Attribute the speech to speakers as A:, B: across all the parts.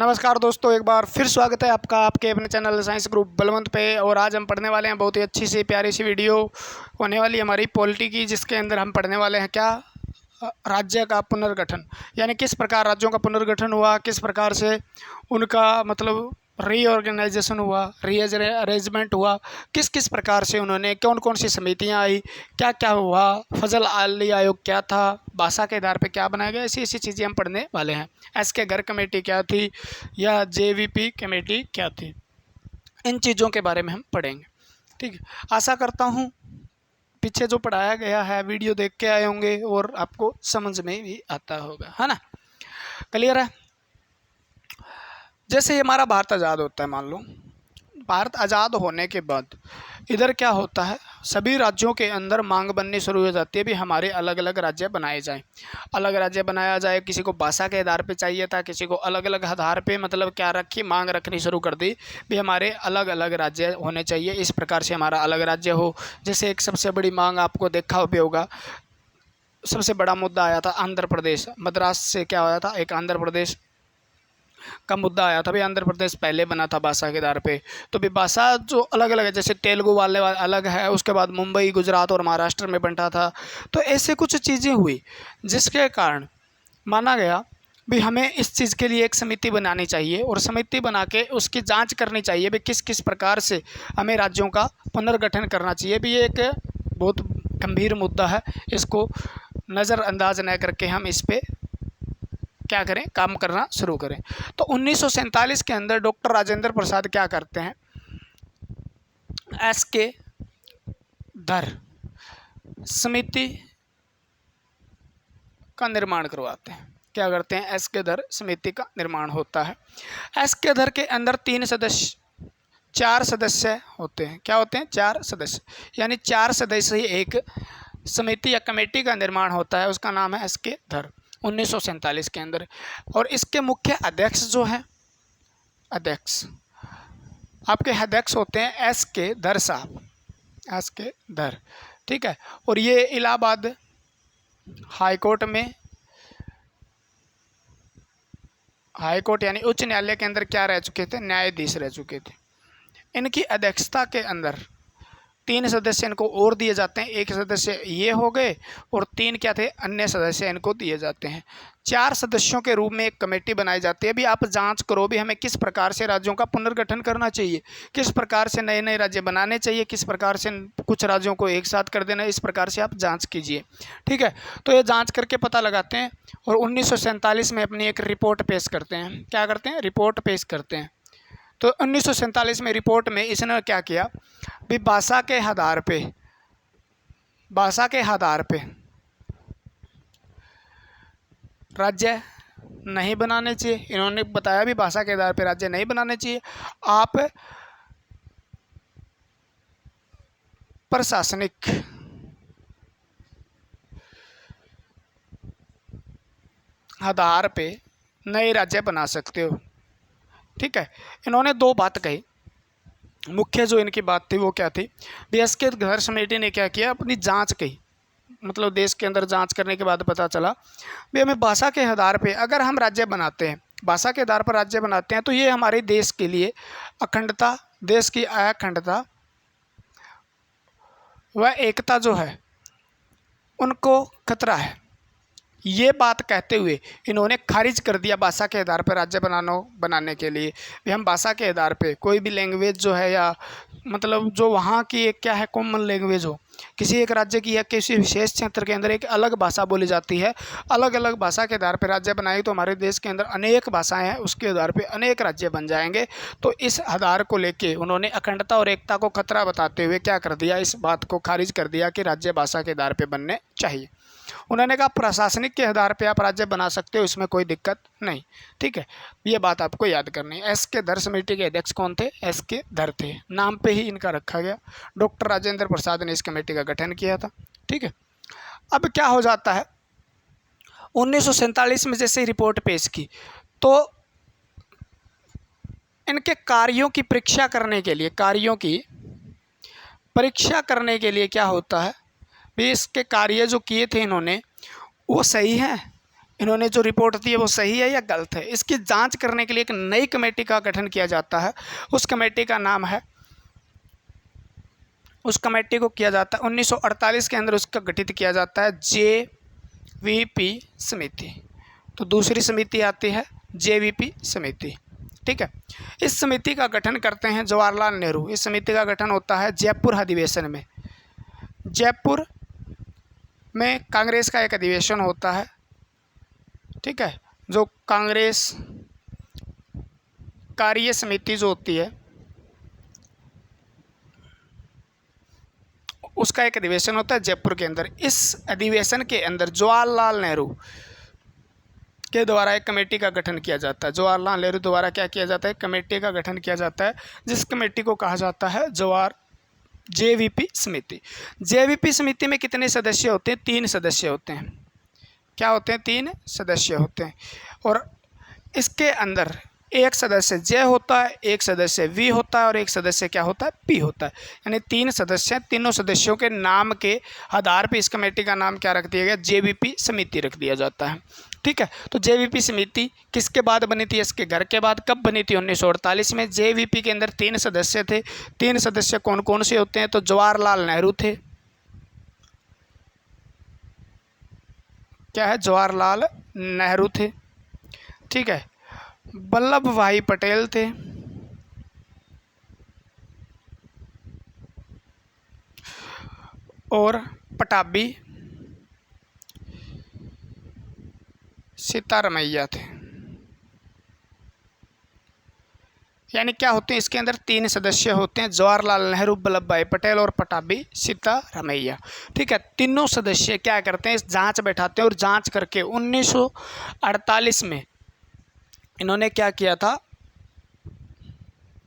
A: नमस्कार दोस्तों, एक बार फिर स्वागत है आपका आपके अपने चैनल साइंस ग्रुप बलवंत पे। और आज हम पढ़ने वाले हैं बहुत ही अच्छी सी प्यारी सी वीडियो होने वाली हमारी पॉलिटी की, जिसके अंदर हम पढ़ने वाले हैं क्या, राज्य का पुनर्गठन, यानी किस प्रकार राज्यों का पुनर्गठन हुआ, किस प्रकार से उनका मतलब रीऑर्गेनाइजेशन हुआ, रीअरेंजमेंट हुआ, किस किस प्रकार से उन्होंने, कौन कौन सी समितियां आई, क्या क्या हुआ, फजल अली आयोग क्या था, भाषा के आधार पे क्या बनाया गया, ऐसी ऐसी चीज़ें हम पढ़ने वाले हैं। एस के घर कमेटी क्या थी या जेवीपी कमेटी क्या थी, इन चीज़ों के बारे में हम पढ़ेंगे। ठीक है, आशा करता हूँ पीछे जो पढ़ाया गया है वीडियो देख के आए होंगे और आपको समझ में भी आता होगा, है ना। क्लियर है। जैसे हमारा भारत आज़ाद होता है, मान लो भारत आज़ाद होने के बाद इधर क्या होता है, सभी राज्यों के अंदर मांग बननी शुरू हो जाती है भी हमारे अलग अलग राज्य बनाए जाएं, अलग राज्य बनाया जाए। किसी को भाषा के आधार पे चाहिए था, किसी को अलग अलग आधार पे मतलब क्या रखी, मांग रखनी शुरू कर दी भी हमारे अलग अलग राज्य होने चाहिए, इस प्रकार से हमारा अलग राज्य हो। जैसे एक सबसे बड़ी मांग आपको देखा भी होगा, सबसे बड़ा मुद्दा आया था आंध्र प्रदेश, मद्रास से क्या आया था, एक आंध्र प्रदेश का मुद्दा आया था। भाई आंध्र प्रदेश पहले बना था भाषा के आधार पे, तो भी भाषा जो अलग अलग है, जैसे तेलुगु वाले अलग है, उसके बाद मुंबई गुजरात और महाराष्ट्र में बंटा था। तो ऐसे कुछ चीज़ें हुई जिसके कारण माना गया भी हमें इस चीज़ के लिए एक समिति बनानी चाहिए और समिति बना के उसकी जांच करनी चाहिए भी किस किस प्रकार से हमें राज्यों का पुनर्गठन करना चाहिए। भी ये एक बहुत गंभीर मुद्दा है, इसको नज़रअंदाज न करके हम इस पे क्या करें, काम करना शुरू करें। तो 1947 के अंदर डॉक्टर राजेंद्र प्रसाद क्या करते हैं, एस के धर समिति का निर्माण करवाते हैं। क्या करते हैं, एस के धर समिति का निर्माण होता है। एस के धर के अंदर 4 सदस्य होते हैं। क्या होते हैं, 4 सदस्य, यानी 4 सदस्य ही एक समिति या कमेटी का निर्माण होता है, उसका नाम है एस के धर 1947 के अंदर। और इसके मुख्य अध्यक्ष जो हैं, अध्यक्ष आपके अध्यक्ष होते हैं एस के धर साहब, एस के धर। ठीक है, और ये इलाहाबाद हाईकोर्ट में, हाईकोर्ट यानी उच्च न्यायालय के अंदर क्या रह चुके थे, न्यायाधीश रह चुके थे। इनकी अध्यक्षता के अंदर 3 सदस्य इनको और दिए जाते हैं, 1 सदस्य ये हो गए और 3 क्या थे, अन्य सदस्य इनको दिए जाते हैं। 4 सदस्यों के रूप में एक कमेटी बनाई जाती है। भी आप जांच करो भी हमें किस प्रकार से राज्यों का पुनर्गठन करना चाहिए, किस प्रकार से नए नए राज्य बनाने चाहिए, किस प्रकार से कुछ राज्यों को एक साथ कर देना, इस प्रकार से आप जाँच कीजिए। ठीक है, तो ये जाँच करके पता लगाते हैं और 1947 में अपनी एक रिपोर्ट पेश करते हैं। क्या करते हैं, रिपोर्ट पेश करते हैं। तो 1947 में रिपोर्ट में इसने क्या किया भी भाषा के आधार पे, भाषा के आधार पे राज्य नहीं बनाने चाहिए। इन्होंने बताया भी भाषा के आधार पे राज्य नहीं बनाने चाहिए, आप प्रशासनिक आधार पे नए राज्य बना सकते हो। ठीक है, इन्होंने 2 बात कही। मुख्य जो इनकी बात थी वो क्या थी, एस के धर समिति ने क्या किया, अपनी जांच की, मतलब देश के अंदर जांच करने के बाद पता चला भी हमें भाषा के आधार पे अगर हम राज्य बनाते हैं, भाषा के आधार पर राज्य बनाते हैं, तो ये हमारे देश के लिए अखंडता, देश की अखंडता व एकता जो है उनको खतरा है। ये बात कहते हुए इन्होंने खारिज कर दिया भाषा के आधार पर राज्य बनाने के लिए। भी हम भाषा के आधार पे कोई भी लैंग्वेज जो है, या मतलब जो वहाँ की एक क्या है कॉमन लैंग्वेज हो, किसी एक राज्य की या किसी विशेष क्षेत्र के अंदर एक अलग भाषा बोली जाती है, अलग अलग भाषा के आधार पर राज्य बनाएगी तो हमारे देश के अंदर अनेक भाषाएं हैं, उसके आधार पर अनेक राज्य बन जाएंगे। तो इस आधार को लेके उन्होंने अखंडता और एकता को खतरा बताते हुए क्या कर दिया, इस बात को खारिज कर दिया कि राज्य भाषा के आधार पर बनने चाहिए। उन्होंने कहा प्रशासनिक के आधार पे आप राज्य बना सकते हो, इसमें कोई दिक्कत नहीं। ठीक है, ये बात आपको याद करनी है। एस के धर समिति के अध्यक्ष कौन थे, एस के धर थे, नाम पे ही इनका रखा गया। डॉक्टर राजेंद्र प्रसाद ने इस कमेटी का गठन किया था। ठीक है, अब क्या हो जाता है, 1947 में जैसे रिपोर्ट पेश की तो इनके कार्यों की परीक्षा करने के लिए, कार्यों की परीक्षा करने के लिए क्या होता है भी इसके कार्य जो किए थे इन्होंने वो सही हैं, इन्होंने जो रिपोर्ट दी है वो सही है या गलत है। इसकी जांच करने के लिए एक नई कमेटी का गठन किया जाता है। उस कमेटी का नाम है, उस कमेटी को किया जाता है 1948 के अंदर उसका गठित किया जाता है JVP समिति। तो दूसरी समिति आती है JVP समिति। ठीक है, इस समिति का गठन करते हैं जवाहरलाल नेहरू। इस समिति का गठन होता है जयपुर अधिवेशन में। जयपुर में कांग्रेस का एक अधिवेशन होता है। ठीक है, जो कांग्रेस कार्य समिति जो होती है उसका एक अधिवेशन होता है जयपुर के अंदर। इस अधिवेशन के अंदर जवाहरलाल नेहरू के द्वारा एक कमेटी का गठन किया जाता है। जवाहरलाल नेहरू द्वारा क्या किया जाता है, कमेटी का गठन किया जाता है, जिस कमेटी को कहा जाता है JVP समिति। JVP समिति में कितने सदस्य होते हैं? 3 सदस्य होते हैं। क्या होते हैं? 3 सदस्य होते हैं। और इसके अंदर एक सदस्य J होता है, एक सदस्य V होता है और एक सदस्य क्या होता है? P होता है। यानी 3 सदस्य, तीनों सदस्यों के नाम के आधार पर इस कमेटी का नाम क्या रख दिया गया? JVP समिति रख दिया जाता है। ठीक है, तो JVP समिति किसके बाद बनी थी? इसके घर के बाद। कब बनी थी? 1948 में। JVP के अंदर 3 सदस्य थे। 3 सदस्य कौन कौन से होते हैं? तो जवाहरलाल नेहरू थे, क्या है? जवाहरलाल नेहरू थे। ठीक है, वल्लभ भाई पटेल थे, और पटाभी सीतारमैया थे। यानी क्या होते हैं? इसके अंदर 3 सदस्य होते हैं, जवाहरलाल नेहरू, वल्लभ भाई पटेल और पटाभी सीतारमैया। ठीक है, तीनों सदस्य क्या करते हैं? इस जांच बैठाते हैं और जांच करके 1948 में इन्होंने क्या किया था?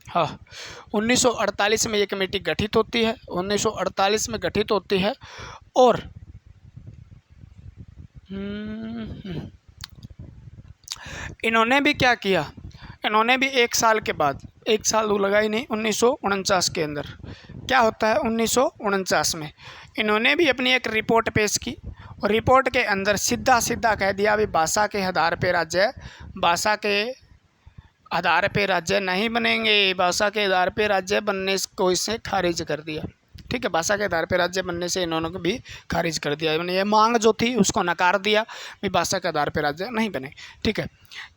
A: हाँ, 1948 में ये कमेटी गठित होती है। 1948 में गठित होती है और इन्होंने भी क्या किया? इन्होंने भी 1 साल के बाद, 1 साल लगा ही नहीं, 1949 के अंदर क्या होता है? 1949 में इन्होंने भी अपनी एक रिपोर्ट पेश की और रिपोर्ट के अंदर सीधा सीधा कह दिया अभी भाषा के आधार पे राज्य, भाषा के आधार पे राज्य नहीं बनेंगे, भाषा के आधार पे राज्य बनने को इसे खारिज कर दिया। ठीक है, भाषा के आधार पे राज्य बनने से इन्होंने भी खारिज कर दिया। मैंने ये मांग जो थी उसको नकार दिया भी भाषा के आधार पे राज्य नहीं बने। ठीक है,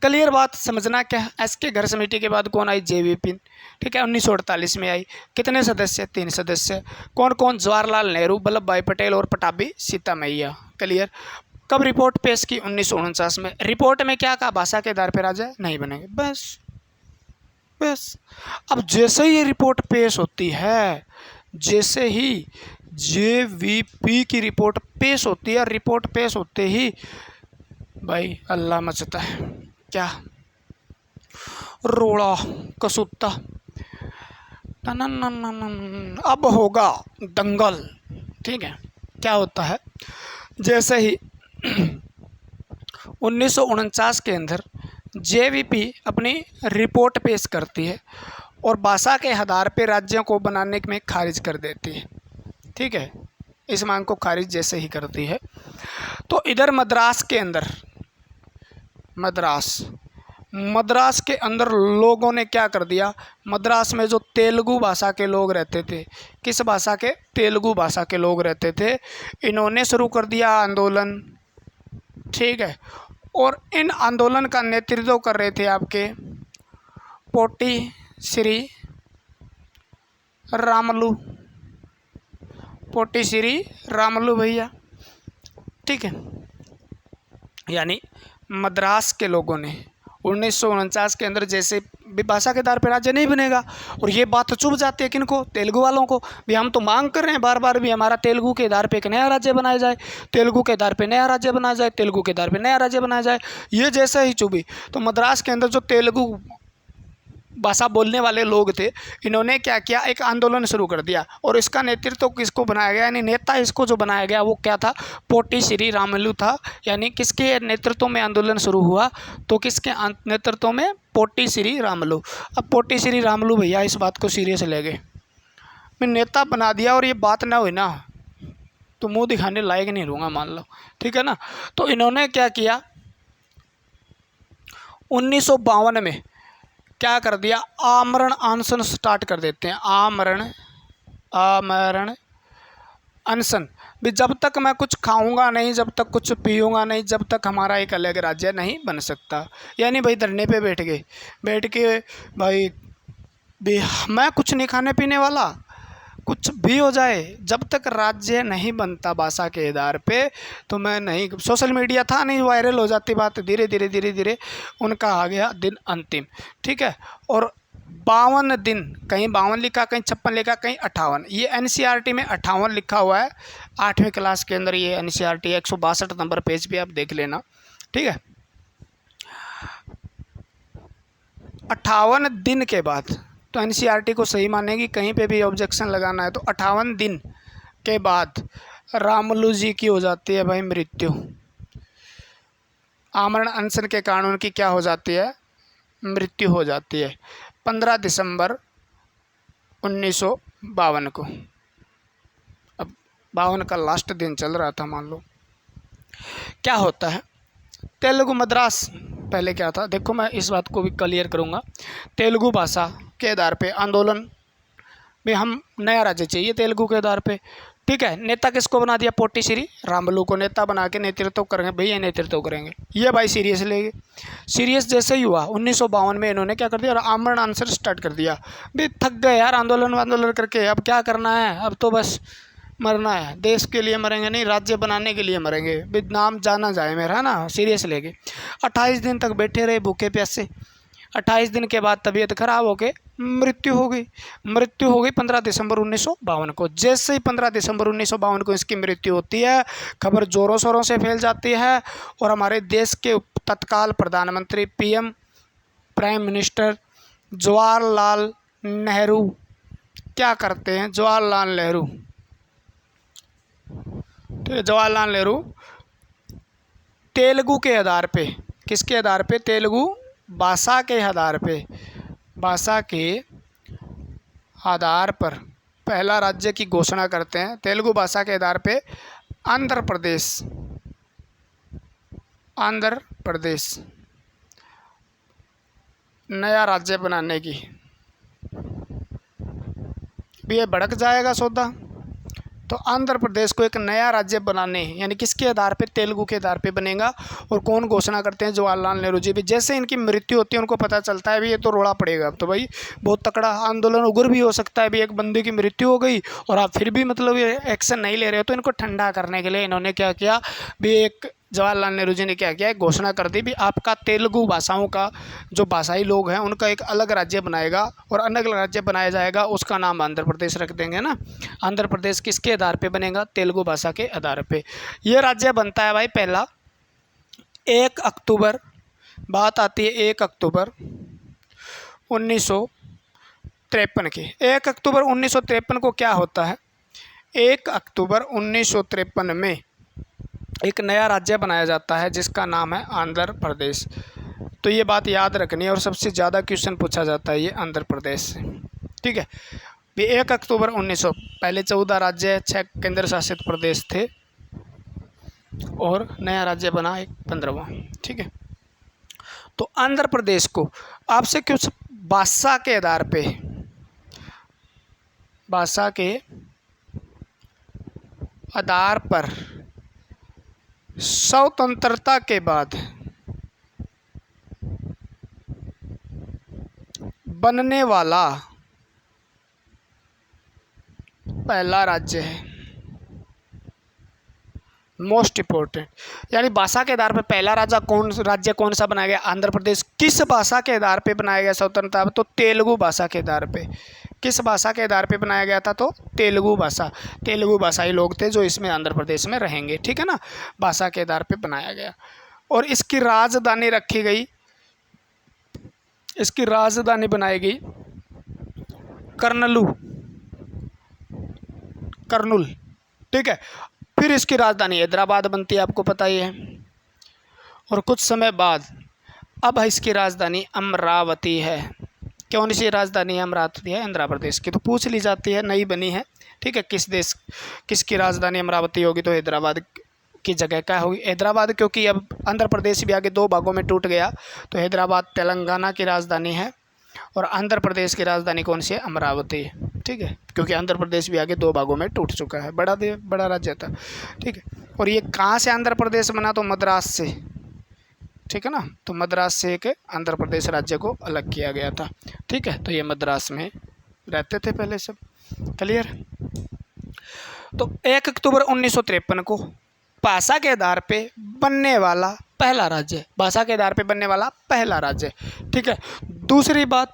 A: क्लियर बात? समझना क्या है? एसके घर समिति के बाद कौन आई? JVP। ठीक है, 1948 में आई। कितने सदस्य? 3 सदस्य। कौन कौन? जवाहरलाल नेहरू, वल्लभ भाई पटेल और पटाभी सीतारमैया। क्लियर? कब रिपोर्ट पेश की? 1949 में। रिपोर्ट में क्या कहा? भाषा के आधार पर राज्य नहीं बनेंगे। बस बस। अब जैसे ही ये रिपोर्ट पेश होती है, जैसे ही JVP की रिपोर्ट पेश होती है, रिपोर्ट पेश होते ही भाई अल्लाह मचता है। क्या? रोड़ा कसूता, अब होगा दंगल। ठीक है, क्या होता है? जैसे ही 1949 के अंदर JVP अपनी रिपोर्ट पेश करती है और भाषा के आधार पर राज्यों को बनाने में खारिज कर देती है। ठीक है, इस मांग को खारिज जैसे ही करती है तो इधर मद्रास के अंदर, मद्रास के अंदर लोगों ने क्या कर दिया? मद्रास में जो तेलुगु भाषा के लोग रहते थे, किस भाषा के? तेलुगु भाषा के लोग रहते थे, इन्होंने शुरू कर दिया आंदोलन। ठीक है, और इन आंदोलन का नेतृत्व कर रहे थे आपके पोटी श्री रामलू भैया। ठीक है, यानी मद्रास के लोगों ने 1949 के अंदर जैसे भी भाषा के आधार पर राज्य नहीं बनेगा, और ये बात चुभ जाती है किनको? तेलुगु वालों को। भी हम तो मांग कर रहे हैं बार बार भी हमारा तेलुगु के आधार पे एक नया राज्य बनाया जाए, तेलुगु के आधार पे नया राज्य बनाया जाए, तेलुगु के आधार पे नया राज्य बनाया जाए। ये जैसे ही चुभी तो मद्रास के अंदर जो तेलुगु भाषा बोलने वाले लोग थे, इन्होंने क्या किया? एक आंदोलन शुरू कर दिया। और इसका नेतृत्व किसको बनाया गया? यानी नेता इसको जो बनाया गया वो क्या था? पोटी श्री रामलू था। यानी किसके नेतृत्व में आंदोलन शुरू हुआ? तो किसके नेतृत्व में? पोटी श्री रामलू। अब पोटी श्री रामलू भैया इस बात को सीरियस ले गए। मैं नेता बना दिया और ये बात ना हुई ना तो मुँह दिखाने लायक नहीं रहूँगा, मान लो। ठीक है ना? तो इन्होंने क्या किया? 1952 में क्या कर दिया, आमरण अनशन स्टार्ट कर देते हैं। आमरण अनशन भी, जब तक मैं कुछ खाऊंगा नहीं, जब तक कुछ पीऊंगा नहीं, जब तक हमारा एक अलग राज्य नहीं बन सकता। यानी भाई धरने पे बैठ गए, बैठ के भाई भी मैं कुछ नहीं खाने पीने वाला, कुछ भी हो जाए, जब तक राज्य नहीं बनता भाषा के आधार पे तो मैं नहीं। सोशल मीडिया था नहीं, वायरल हो जाती बात, धीरे धीरे धीरे धीरे उनका आ गया दिन अंतिम। ठीक है, और 52 दिन, कहीं 52 लिखा, कहीं 56 लिखा, कहीं 58, ये एनसीईआरटी में 58 लिखा हुआ है। 8वीं क्लास के अंदर ये एनसीईआरटी 162 नंबर पेज पे आप देख लेना। ठीक है, 58 दिन के बाद तो एनसीईआरटी को सही मानेगी, कहीं पे भी ऑब्जेक्शन लगाना है तो 58 दिन के बाद रामलू जी की हो जाती है भाई मृत्यु। आमरण अनशन के कारण उनकी क्या हो जाती है, मृत्यु हो जाती है 15 दिसंबर 1952 को। अब 52 का लास्ट दिन चल रहा था मान लो। क्या होता है, तेलुगु मद्रास, पहले क्या था देखो, मैं इस बात को भी क्लियर करूँगा। तेलुगु भाषा के आधार पे आंदोलन में हम नया राज्य चाहिए तेलुगु के आधार पे। ठीक है, नेता किसको बना दिया, पोटी श्री रामलू को नेता बना के नेतृत्व करेंगे, भैया नेतृत्व करेंगे, ये भाई सीरियस लेंगे। सीरियस जैसे ही हुआ 1952 में इन्होंने क्या कर दिया, और आमरण अनशन स्टार्ट कर दिया। भी थक गए यार आंदोलन करके, अब क्या करना है, अब तो बस मरना है, देश के लिए मरेंगे नहीं, राज्य बनाने के लिए मरेंगे, भी नाम जाना जाए मेरा ना, सीरियस लेके 28 दिन तक बैठे रहे भूखे प्यासे। 28 दिन के बाद तबीयत खराब हो के मृत्यु हो गई 15 दिसंबर 1952 को। जैसे ही 15 दिसंबर 1952 को इसकी मृत्यु होती है, खबर ज़ोरों शोरों से फैल जाती है और हमारे देश के तत्काल प्रधानमंत्री PM prime minister Jawaharlal Nehru क्या करते हैं, जवाहरलाल नेहरू तेलुगु के आधार पे, किसके आधार पे, तेलुगु भाषा के आधार पर पहला राज्य की घोषणा करते हैं। तेलुगु भाषा के आधार पे आंध्र प्रदेश नया राज्य बनाने की। भी ये भड़क जाएगा सौदा, तो आंध्र प्रदेश को एक नया राज्य बनाने, यानी किसके आधार पे, तेलुगु के आधार पे बनेगा। और कौन घोषणा करते हैं, जवाहरलाल नेहरू जी भी। जैसे इनकी मृत्यु होती है उनको पता चलता है भी ये तो रोड़ा पड़ेगा, अब तो भाई बहुत तकड़ा आंदोलन उग्र भी हो सकता है, भी एक बंदे की मृत्यु हो गई और आप फिर भी मतलब ये एक्शन नहीं ले रहे हो। तो इनको ठंडा करने के लिए इन्होंने क्या किया, भी एक जवाहरलाल नेहरू जी ने क्या किया, एक घोषणा कर दी भी आपका तेलुगु भाषाओं का जो भाषाई लोग हैं उनका एक अलग राज्य बनाएगा, और अलग राज्य बनाया जाएगा, उसका नाम आंध्र प्रदेश रख देंगे ना। आंध्र प्रदेश किसके आधार पे बनेगा, तेलुगु भाषा के आधार पे। ये राज्य बनता है भाई पहला 1 अक्टूबर, बात आती है 1 अक्टूबर 1953 की। 1 अक्टूबर 1953 को क्या होता है, 1 अक्टूबर 1953 में एक नया राज्य बनाया जाता है जिसका नाम है आंध्र प्रदेश। तो ये बात याद रखनी है और सबसे ज़्यादा क्वेश्चन पूछा जाता है ये आंध्र प्रदेश से। ठीक है, 1 अक्टूबर 1900, पहले 14 राज्य 6 केंद्र शासित प्रदेश थे और नया राज्य बना एक 15वां। ठीक है, तो आंध्र प्रदेश को आपसे कुछ भाषा के आधार पे, भाषा के आधार पर स्वतंत्रता के बाद बनने वाला पहला राज्य है, मोस्ट इम्पोर्टेंट। यानी भाषा के आधार पर पहला राज्य कौन सा बनाया गया, आंध्र प्रदेश। किस भाषा के आधार पे बनाया गया स्वतंत्रता, तो तेलुगु भाषा के आधार पे। किस भाषा के आधार पे बनाया गया था, तो तेलुगु भाषा। तेलुगु भाषाई लोग थे जो इसमें आंध्र प्रदेश में रहेंगे। ठीक है ना, भाषा के आधार पे बनाया गया। और इसकी राजधानी रखी गई, इसकी राजधानी बनाई गई कर्नूल। ठीक है, फिर इसकी राजधानी हैदराबाद बनती है, आपको पता ही है। और कुछ समय बाद अब इसकी राजधानी अमरावती है। कौन सी राजधानी अमरावती है, आंध्र प्रदेश की। तो पूछ ली जाती है, नई बनी है। ठीक है, किसकी राजधानी अमरावती होगी, तो हैदराबाद की जगह क्या होगी, हैदराबाद, क्योंकि अब आंध्र प्रदेश भी आगे 2 भागों में टूट गया, तो हैदराबाद तेलंगाना की राजधानी है और आंध्र प्रदेश की राजधानी कौन सी है, अमरावती है। ठीक है, क्योंकि आंध्र प्रदेश भी आगे 2 भागों में टूट चुका है, बड़ा राज्य था। ठीक है, और ये कहाँ से आंध्र प्रदेश बना, तो मद्रास से। ठीक है ना, तो मद्रास से एक आंध्र प्रदेश राज्य को अलग किया गया था। ठीक है, तो ये मद्रास में रहते थे पहले सब। क्लियर। तो 1 अक्टूबर 1953 को भाषा के आधार पे बनने वाला पहला राज्य, भाषा के आधार पे बनने वाला पहला राज्य। ठीक है, दूसरी बात,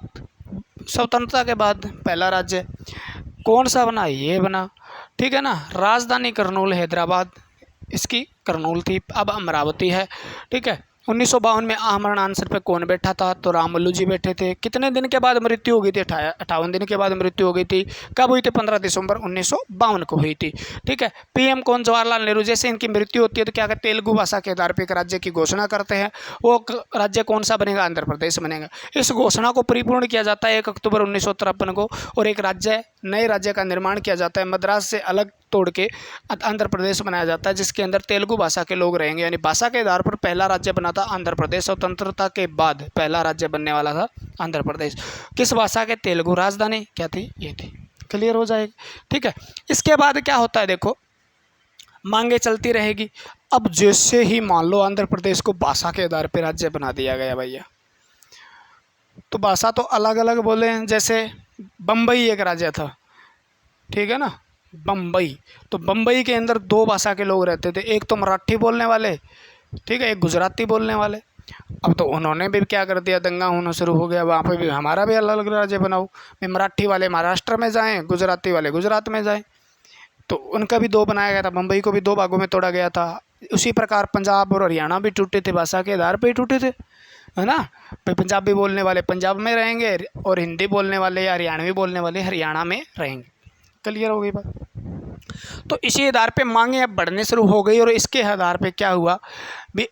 A: स्वतंत्रता के बाद पहला राज्य कौन सा बना, ये बना। ठीक है ना, राजधानी करनूल, हैदराबाद इसकी करनूल थी, अब अमरावती है। ठीक है, 1952 में आमरण आंसर पे कौन बैठा था, तो रामल्लू जी बैठे थे। कितने दिन के बाद मृत्यु हो गई थी, 58 दिन के बाद मृत्यु हो गई थी। कब हुई थी, 15 दिसंबर 1952 को हुई थी। ठीक है, पीएम कौन, जवाहरलाल नेहरू। जैसे इनकी मृत्यु होती है तो क्या कहते हैं, तेलुगु भाषा के आधार पर एक राज्य की घोषणा करते हैं, वो राज्य कौन सा बनेगा, आंध्र प्रदेश बनेगा। इस घोषणा को परिपूर्ण किया जाता है 1 अक्टूबर 1953 को, और एक राज्य, नए राज्य का निर्माण किया जाता है, मद्रास से अलग तोड़ के आंध्र प्रदेश बनाया जाता है, जिसके अंदर तेलुगु भाषा के लोग रहेंगे। यानी भाषा के आधार पर पहला राज्य बना था आंध्र प्रदेश। स्वतंत्रता के बाद पहला राज्य बनने वाला था आंध्र प्रदेश। किस भाषा के, तेलुगु। राजधानी क्या थी, ये थी। क्लियर हो जाएगी। ठीक है, इसके बाद क्या होता है, देखो मांगे चलती रहेगी। अब जैसे ही मान लो आंध्र प्रदेश को भाषा के आधार पर राज्य बना दिया गया भैया, तो भाषा तो अलग अलग बोले हैं। जैसे बम्बई एक राज्य था, ठीक है ना, बम्बई, तो बम्बई के अंदर 2 भाषा के लोग रहते थे, एक तो मराठी बोलने वाले, ठीक है, एक गुजराती बोलने वाले। अब तो उन्होंने भी क्या कर दिया, दंगा होना शुरू हो गया, वहाँ पे भी हमारा भी अलग अलग राज्य बनाओ, मराठी वाले महाराष्ट्र में जाएं, गुजराती वाले गुजरात में जाएं। तो उनका भी 2 बनाया गया था, मुंबई को भी 2 भागों में तोड़ा गया था। उसी प्रकार पंजाब और हरियाणा भी टूटे थे, भाषा के आधार पर ही टूटे थे, है ना। पंजाबी बोलने वाले पंजाब में रहेंगे और हिंदी बोलने वाले या हरियाणवी बोलने वाले हरियाणा में रहेंगे। क्लियर हो गई बात। तो इसी आधार पे मांगे अब बढ़ने शुरू हो गई, और इसके आधार पे क्या हुआ भी,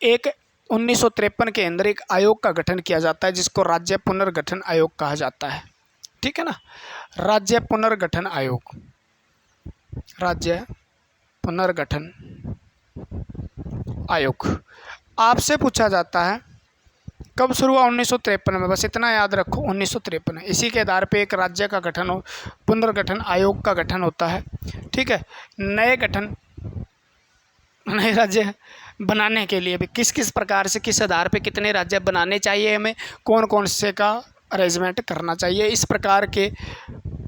A: 1953 के अंदर एक आयोग का गठन किया जाता है, जिसको राज्य पुनर्गठन आयोग कहा जाता है। ठीक है ना, राज्य पुनर्गठन आयोग, राज्य पुनर्गठन आयोग। आपसे पूछा जाता है कब शुरू हुआ, 1953 में। बस इतना याद रखो, 1953। इसी के आधार पे एक राज्य का गठन हो, पुनर्गठन आयोग का गठन होता है। ठीक है, नए राज्य बनाने के लिए भी किस किस प्रकार से, किस आधार पे कितने राज्य बनाने चाहिए, हमें कौन कौन से का अरेंजमेंट करना चाहिए, इस प्रकार के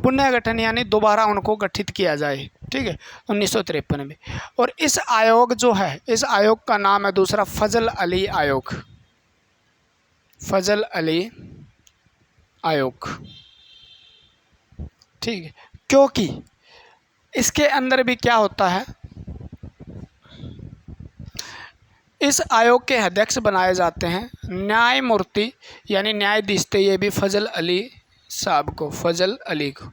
A: पुनर्गठन यानी दोबारा उनको गठित किया जाए। ठीक है, 1953 में। और इस आयोग जो है, इस आयोग का नाम है दूसरा फजल अली आयोग, फजल अली आयोग। ठीक है, क्योंकि इसके अंदर भी क्या होता है, इस आयोग के अध्यक्ष बनाए जाते हैं न्यायमूर्ति यानी न्यायाधीश थे, ये भी फजल अली साहब को, फजल अली को।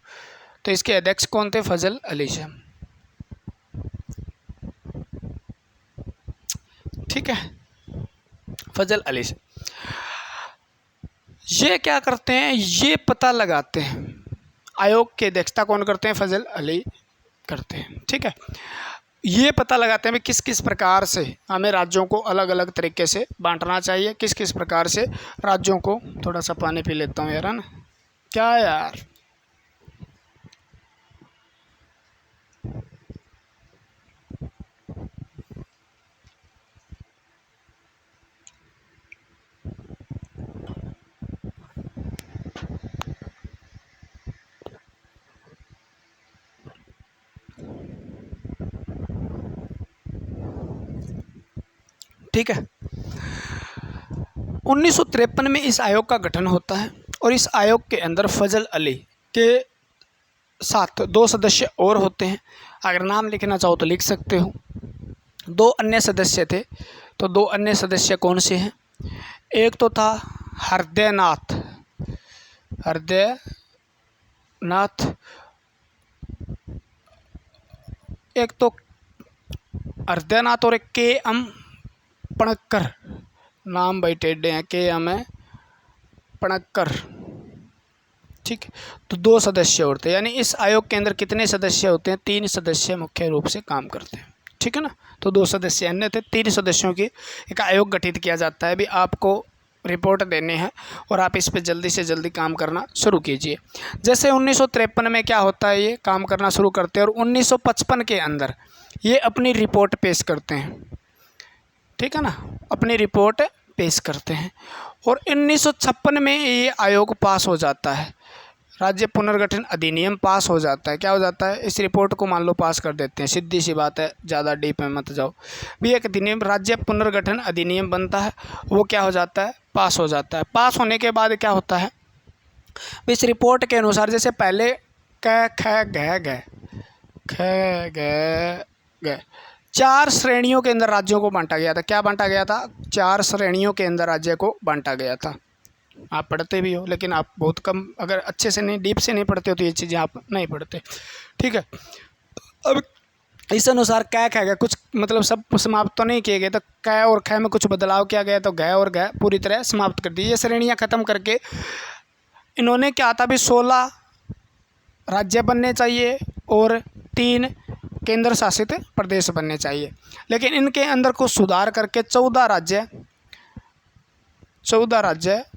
A: तो इसके अध्यक्ष कौन थे, फजल अली साहब। ठीक है, फजल अली साहब ये क्या करते हैं, ये पता लगाते हैं, आयोग की अध्यक्षता कौन करते हैं, फजल अली करते हैं। ठीक है, ये पता लगाते हैं कि किस किस प्रकार से हमें राज्यों को अलग अलग तरीके से बांटना चाहिए, किस किस प्रकार से राज्यों को। थोड़ा सा पानी पी लेता हूँ यार, है ना, क्या यार। ठीक है, 1953 में इस आयोग का गठन होता है, और इस आयोग के अंदर फजल अली के साथ 2 सदस्य और होते हैं। अगर नाम लिखना चाहो तो लिख सकते हो। 2 अन्य सदस्य थे, तो 2 अन्य सदस्य कौन से हैं, एक तो था हृदयनाथ, एक तो हृदयनाथ और एक के.एम. पणक्कर, नाम भाई टेढ़े हैं, के.एम. पणक्कर। ठीक है, तो 2 सदस्य होते हैं, यानी इस आयोग के अंदर कितने सदस्य होते हैं, 3 सदस्य मुख्य रूप से काम करते हैं। ठीक है ना। तो 2 सदस्य अन्य थे, 3 सदस्यों की एक आयोग गठित किया जाता है। भी आपको रिपोर्ट देनी है और आप इस पे जल्दी से जल्दी काम करना शुरू कीजिए। जैसे 1953 में क्या होता है, ये काम करना शुरू करते हैं और 1955 के अंदर ये अपनी रिपोर्ट पेश करते हैं, ठीक है ना, अपनी रिपोर्ट पेश करते हैं। और 1956 में ये आयोग पास हो जाता है, राज्य पुनर्गठन अधिनियम पास हो जाता है। क्या हो जाता है, इस रिपोर्ट को मान लो पास कर देते हैं, सीधी सी बात है, ज़्यादा डीप में मत जाओ। भी एक अधिनियम, राज्य पुनर्गठन अधिनियम बनता है, वो क्या हो जाता है, पास हो जाता है। पास होने के बाद क्या होता है, इस रिपोर्ट के अनुसार जैसे पहले क ख ग 4 श्रेणियों के अंदर राज्यों को बांटा गया था। क्या बांटा गया था, 4 श्रेणियों के अंदर राज्य को बांटा गया था। आप पढ़ते भी हो, लेकिन आप बहुत कम, अगर अच्छे से नहीं, डीप से नहीं पढ़ते हो तो ये चीज़ें आप नहीं पढ़ते, ठीक है। अब इस अनुसार कै ख गया, कुछ मतलब सब समाप्त तो नहीं किए गए, तो कै और ख में कुछ बदलाव किया गया, तो ग और ग पूरी तरह समाप्त कर दी। ये श्रेणियाँ ख़त्म करके इन्होंने क्या था, भी 16 राज्य बनने चाहिए और 3 केंद्र शासित प्रदेश बनने चाहिए। लेकिन इनके अंदर कुछ सुधार करके 14 राज्य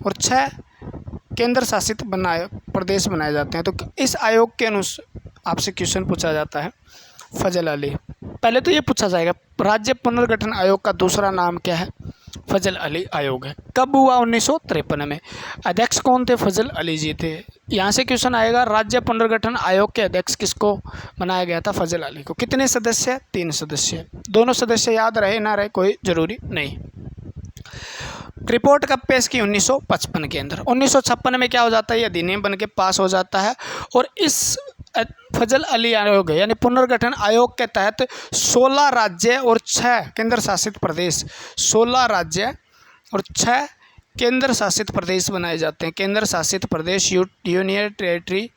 A: और 6 केंद्र शासित प्रदेश बनाए जाते हैं। तो इस आयोग के अनुसार आपसे क्वेश्चन पूछा जाता है, फजल अली। पहले तो ये पूछा जाएगा राज्य पुनर्गठन आयोग का दूसरा नाम क्या है, फजल अली आयोग है। कब हुआ, 1953 में। अध्यक्ष कौन थे, फजल अली जी थे। यहाँ से क्वेश्चन आएगा, राज्य पुनर्गठन आयोग के अध्यक्ष किसको बनाया गया था, फजल अली को। कितने सदस्य, 3 सदस्य। दोनों सदस्य याद रहे ना रहे कोई ज़रूरी नहीं। रिपोर्ट कब पेश की, 1955 के अंदर। 1956 में क्या हो जाता है, ये अधिनियम बन के पास हो जाता है। और इस फजल अली आयोग यानी पुनर्गठन आयोग के तहत 16 राज्य और 6 केंद्र शासित प्रदेश, 16 राज्य और 6 केंद्र शासित प्रदेश बनाए जाते हैं। केंद्र शासित प्रदेश, यूनियन टेरिटरी,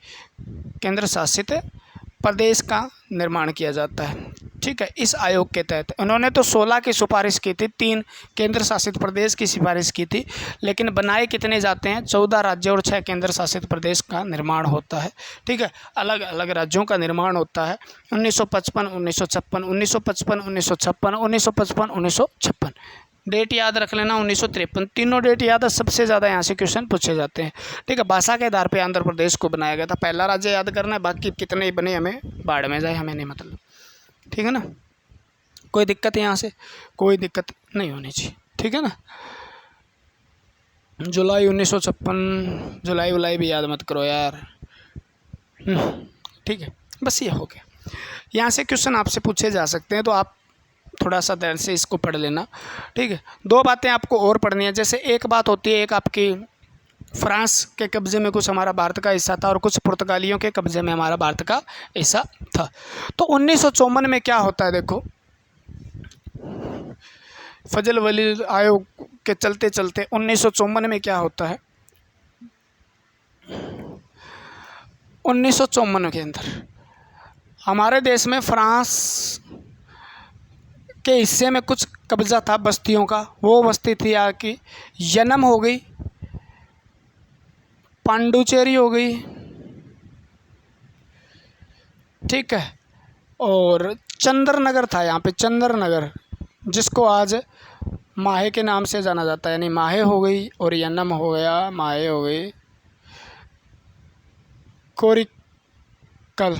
A: केंद्र शासित प्रदेश का निर्माण किया जाता है, ठीक है। इस आयोग के तहत उन्होंने तो 16 की सिफारिश की थी, 3 केंद्र शासित प्रदेश की सिफारिश की थी, लेकिन बनाए कितने जाते हैं, 14 राज्य और 6 केंद्र शासित प्रदेश का निर्माण होता है, ठीक है। अलग अलग राज्यों का निर्माण होता है। 1955, 1956, 1955, 1956, 1955, 1956। डेट याद रख लेना, 1953। तीनों डेट याद है, सबसे ज़्यादा यहाँ से क्वेश्चन पूछे जाते हैं, ठीक है। भाषा के आधार पे आंध्र प्रदेश को बनाया गया था। पहला राज्य याद करना है, बाकी कितने ही बने हमें बाढ़ में जाए, हमें नहीं मतलब, ठीक है ना। कोई दिक्कत है, यहाँ से कोई दिक्कत नहीं होनी चाहिए, ठीक है ना। जुलाई 1956, जुलाई वुलाई भी याद मत करो यार, ठीक है। बस ये हो गया। यहाँ से क्वेश्चन आपसे पूछे जा सकते हैं, तो आप थोड़ा सा ध्यान से इसको पढ़ लेना, ठीक है। 2 बातें आपको और पढ़नी है। जैसे एक बात होती है, एक आपकी फ्रांस के कब्ज़े में कुछ हमारा भारत का हिस्सा था और कुछ पुर्तगालियों के कब्ज़े में हमारा भारत का हिस्सा था। तो 1954 में क्या होता है, देखो, फजल अली आयोग के चलते चलते 1954 में क्या होता है, 1954 के अंदर हमारे देश में फ्रांस के हिस्से में कुछ कब्ज़ा था बस्तियों का। वो बस्ती थी आपकी यनम हो गई, पांडुचेरी हो गई, ठीक है, और चंद्रनगर था यहाँ पे, चंद्रनगर, जिसको आज माहे के नाम से जाना जाता है। यानी माहे हो गई और यनम हो गया, माहे हो गई, कोरिकल,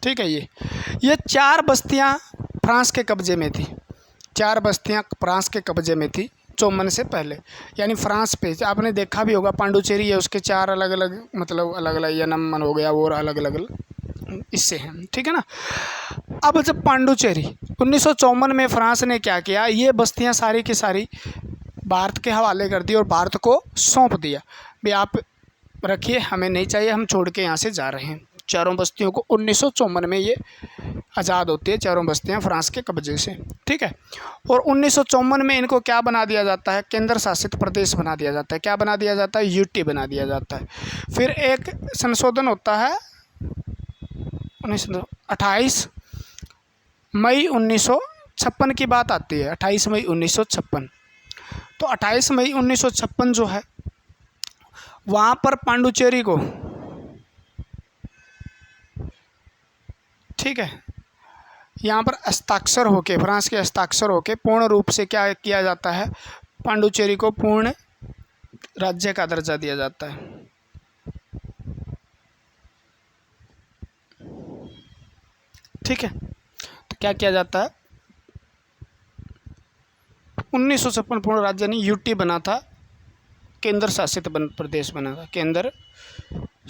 A: ठीक है। ये 4 बस्तियाँ फ्रांस के कब्ज़े में थी, 4 बस्तियाँ फ्रांस के कब्ज़े में थी 54 से पहले। यानी फ्रांस पे आपने देखा भी होगा, पांडुचेरी है, उसके 4 अलग अलग मतलब अलग अलग, यनम हो गया वो अलग अलग इससे हैं, ठीक है ना। अब जब पांडुचेरी 1954 में फ्रांस ने क्या किया, ये बस्तियां सारी की सारी भारत के हवाले कर दी और भारत को सौंप दिया, भी आप रखिए, हमें नहीं चाहिए, हम छोड़ के यहाँ से जा रहे हैं। चारों बस्तियों को 1954 में ये आज़ाद होती है, चारों बस्तियां फ्रांस के कब्जे से, ठीक है। और 1954 में इनको क्या बना दिया जाता है, केंद्र शासित प्रदेश बना दिया जाता है। क्या बना दिया जाता है, यूटी बना दिया जाता है। फिर एक संशोधन होता है 28 मई 1956 की बात आती है, 28 मई 1956। तो 28 मई 1956 जो है, वहाँ पर पांडुचेरी को, ठीक है, यहाँ पर हस्ताक्षर होके, फ्रांस के हस्ताक्षर होके पूर्ण रूप से क्या किया जाता है, पांडुचेरी को पूर्ण राज्य का दर्जा दिया जाता है। ठीक है, तो क्या किया जाता है, 1956 पूर्ण राज्य नहीं, यूटी बना था, केंद्र शासित प्रदेश बना था, केंद्र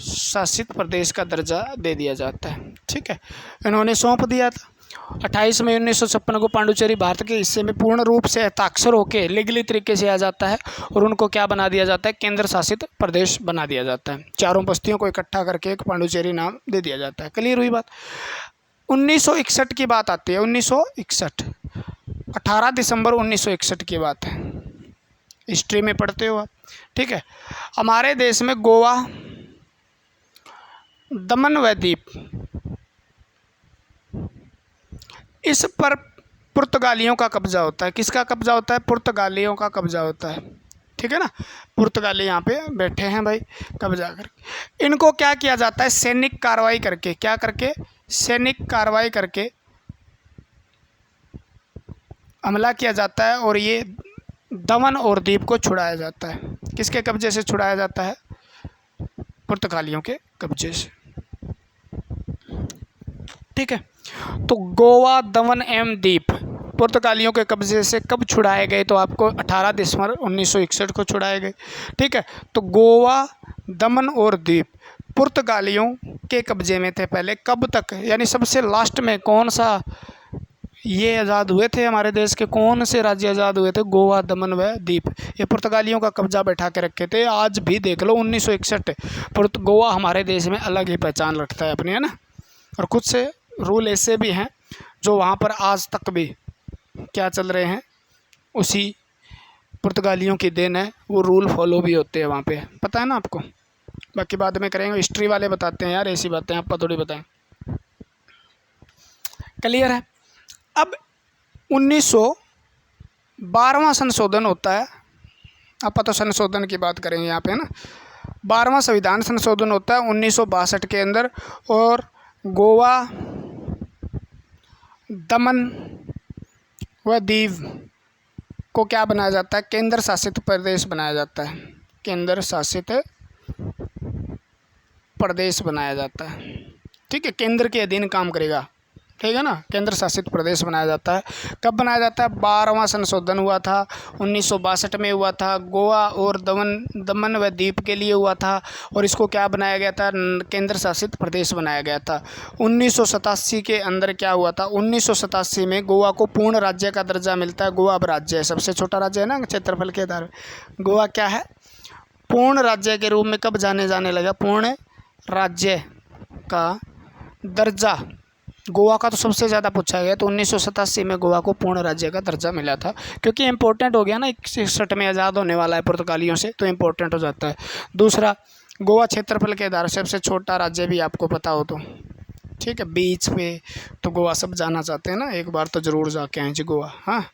A: शासित प्रदेश का दर्जा दे दिया जाता है। ठीक है, इन्होंने सौंप दिया था। 28 मई 1956 को पांडुचेरी भारत के हिस्से में पूर्ण रूप से हस्ताक्षर होकर लीगली तरीके से आ जाता है और उनको क्या बना दिया जाता है, केंद्र शासित प्रदेश बना दिया जाता है। चारों बस्तियों को इकट्ठा करके एक पांडुचेरी नाम दे दिया जाता है। क्लियर हुई बात। 1961 की बात आती है, 1961, 18 दिसंबर 1961 की बात है, हिस्ट्री में पढ़ते हो आप। ठीक है, हमारे देश में गोवा, दमन व दीप, इस पर पुर्तगालियों का कब्जा होता है। किसका कब्जा होता है, पुर्तगालियों का कब्जा होता है। ठीक है ना, पुर्तगाली यहाँ पे बैठे हैं भाई कब्जा करके। इनको क्या किया जाता है, सैनिक कार्रवाई करके, क्या करके, सैनिक कार्रवाई करके हमला किया जाता है और ये दमन और दीप को छुड़ाया जाता है। किसके कब्जे से छुड़ाया जाता है, पुर्तगालियों के कब्जे से। ठीक है, तो गोवा, दमन एवं दीप पुर्तगालियों के कब्जे से कब छुड़ाए गए, तो आपको 18 दिसंबर 1961 को छुड़ाए गए। ठीक है, तो गोवा, दमन और दीप पुर्तगालियों के कब्जे में थे पहले। कब तक, यानी सबसे लास्ट में कौन सा ये आज़ाद हुए थे, हमारे देश के कौन से राज्य आज़ाद हुए थे, गोवा, दमन व दीप, ये पुर्तगालियों का कब्जा बैठा के रखे थे। आज भी देख लो 1961, गोवा हमारे देश में अलग ही पहचान रखता है अपनी, है ना। और कुछ से रूल ऐसे भी हैं जो वहाँ पर आज तक भी क्या चल रहे हैं, उसी पुर्तगालियों की देन है, वो रूल फॉलो भी होते हैं वहाँ पे, पता है ना आपको। बाकी बाद में करेंगे, हिस्ट्री वाले बताते हैं यार ऐसी बातें, आप थोड़ी बताएं। क्लियर है। अब 1912वां संशोधन होता है, आप तो संशोधन की बात करेंगे यहाँ पे ना। 12वां संविधान संशोधन होता है 1962 के अंदर, और गोवा, दमन व दीव को क्या बनाया जाता है, केंद्र शासित प्रदेश बनाया जाता है, केंद्र शासित प्रदेश बनाया जाता है। ठीक है, केंद्र के अधीन काम करेगा। ठीक है ना, केंद्र शासित प्रदेश बनाया जाता है। कब बनाया जाता है, 12वां संशोधन हुआ था 1962 में हुआ था, गोवा और दमन व दीप के लिए हुआ था, और इसको क्या बनाया गया था, केंद्र शासित प्रदेश बनाया गया था। 1987 के अंदर क्या हुआ था, 1987 में गोवा को पूर्ण राज्य का दर्जा मिलता है। गोवा अब राज्य है, सबसे छोटा राज्य है ना क्षेत्रफल के आधार पर। गोवा क्या है, पूर्ण राज्य के रूप में कब जाने लगा, पूर्ण राज्य का दर्जा। गोवा का तो सबसे ज़्यादा पूछा गया, तो 1987 में गोवा को पूर्ण राज्य का दर्जा मिला था, क्योंकि इम्पोर्टेंट हो गया ना, 61 में आज़ाद होने वाला है पुर्तगालियों से, तो इम्पोर्टेंट हो जाता है। दूसरा, गोवा क्षेत्रफल के आधार से सबसे छोटा राज्य भी आपको पता हो तो। ठीक है, बीच पे तो गोवा सब जाना चाहते हैं ना, एक बार तो ज़रूर जाके आए जी गोवा। हाँ,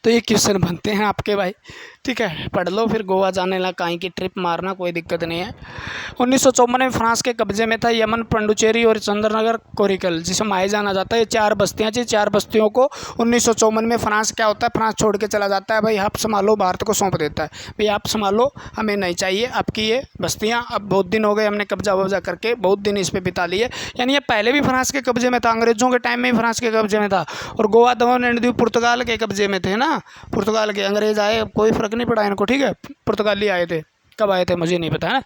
A: तो ये क्वेश्चन बनते हैं आपके भाई। ठीक है, पढ़ लो फिर, गोवा जाने ला कहीं की ट्रिप मारना, कोई दिक्कत नहीं है। 1954 में फ्रांस के कब्जे में था यमन, पांडुचेरी और चंद्रनगर कोरिकल, जिसे माए जाना जाता है। ये 4 बस्तियाँ थी, 4 बस्तियों को 1954 में फ्रांस क्या होता है, फ्रांस छोड़ के चला जाता है। भाई आप संभालो, भारत को सौंप देता है, भाई आप संभालो, हमें नहीं चाहिए आपकी ये बस्तियाँ। अब बहुत दिन हो गए हमने कब्जा वब्जा करके, बहुत दिन इस पर बिता लिए। यानी ये पहले भी फ्रांस के कब्जे में था, अंग्रेजों के टाइम में भी फ्रांस के कब्जे में था। और गोवा, दमन एंड दीव पुर्तगाल के कब्जे में थे ना, पुर्तगाल के। अंग्रेज आए, कोई फ़र्क नहीं पड़ा इनको। ठीक है, पुर्तगाली आए थे, कब आए थे मुझे नहीं पता है ना।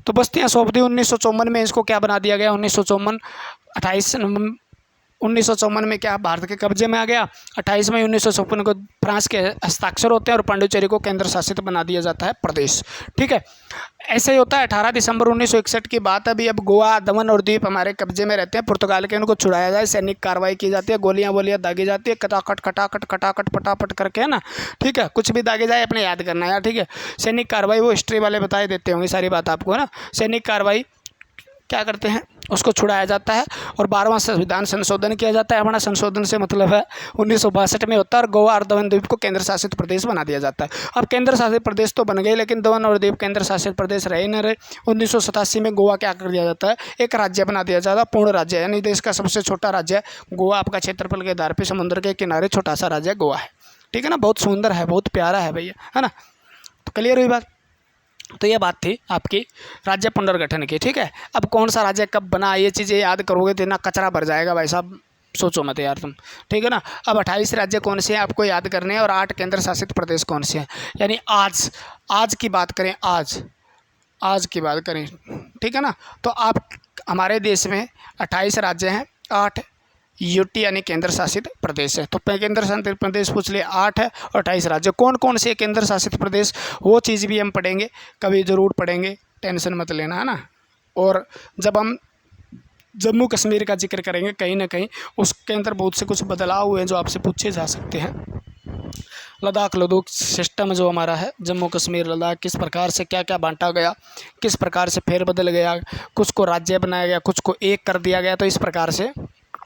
A: तो बस्तियाँ सौंप दी 1954 में। इसको क्या बना दिया गया, 1954 में क्या भारत के कब्जे में आ गया। 28 मई 1954 को फ्रांस के हस्ताक्षर होते हैं और पांडुचेरी को केंद्र शासित बना दिया जाता है प्रदेश। ठीक है, ऐसे ही होता है। 18 दिसंबर 1961 की बात है। अभी अब गोवा, दमन और दीप हमारे कब्जे में रहते हैं, पुर्तगाल के, उनको छुड़ाया जाए, सैनिक कार्रवाई की जाती है, गोलियां दागी जाती है, खटाखट पटापट करके, है ना। ठीक है, कुछ भी दागे जाए अपने याद करना यार। ठीक है, सैनिक कार्रवाई वो हिस्ट्री वाले बताए देते होंगे सारी बात आपको, है ना। सैनिक कार्रवाई क्या करते हैं, उसको छुड़ाया जाता है और 12वां संविधान संशोधन किया जाता है। हमारा संशोधन से मतलब है 1962 में होता है और गोवा और दमन द्वीप को केंद्र शासित प्रदेश बना दिया जाता है। अब केंद्र शासित प्रदेश तो बन गए, लेकिन दमन और द्वीप केंद्र शासित प्रदेश रहे न रहे। 1987 में गोवा क्या कर दिया जाता है, एक राज्य बना दिया जाता है, पूर्ण राज्य, यानी देश का सबसे छोटा राज्य गोवा। आपका क्षेत्रफल के आधार पर समुद्र के किनारे छोटा सा राज्य गोवा है, ठीक है ना। बहुत सुंदर है, बहुत प्यारा है भैया, है ना। तो क्लियर हुई बात। तो ये बात थी आपकी राज्य पुनर्गठन की, ठीक है। अब कौन सा राज्य कब बना, ये चीज़ें याद करोगे तो इतना कचरा भर जाएगा भाई साहब, सोचो मत यार तुम, ठीक है ना। अब 28 राज्य कौन से हैं आपको याद करने हैं और 8 केंद्र शासित प्रदेश कौन से हैं। यानी आज की बात करें, आज की बात करें, ठीक है ना। तो आप हमारे देश में 28 राज्य हैं, 8 यूटी यानी केंद्र शासित प्रदेश है। तो केंद्र शासित प्रदेश पूछ लिए 8 है और 28 राज्य। कौन कौन से केंद्र शासित प्रदेश, वो चीज़ भी हम पढ़ेंगे, कभी ज़रूर पढ़ेंगे, टेंशन मत लेना, है ना। और जब हम जम्मू कश्मीर का जिक्र करेंगे कहीं ना कहीं उसके अंदर बहुत से कुछ बदलाव हुए हैं जो आपसे पूछे जा सकते हैं। लद्दाख सिस्टम जो हमारा है, जम्मू कश्मीर लद्दाख, किस प्रकार से क्या क्या बांटा गया, किस प्रकार से फेरबदल गया, कुछ को राज्य बनाया गया, कुछ को एक कर दिया गया। तो इस प्रकार से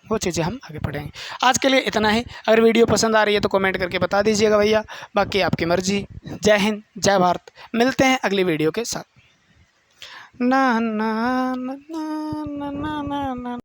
A: वो चीज़ें हम आगे पढ़ेंगे। आज के लिए इतना ही। अगर वीडियो पसंद आ रही है तो कमेंट करके बता दीजिएगा भैया, बाकी आपकी मर्जी। जय हिंद, जय भारत। मिलते हैं अगली वीडियो के साथ। ना ना ना ना ना ना ना।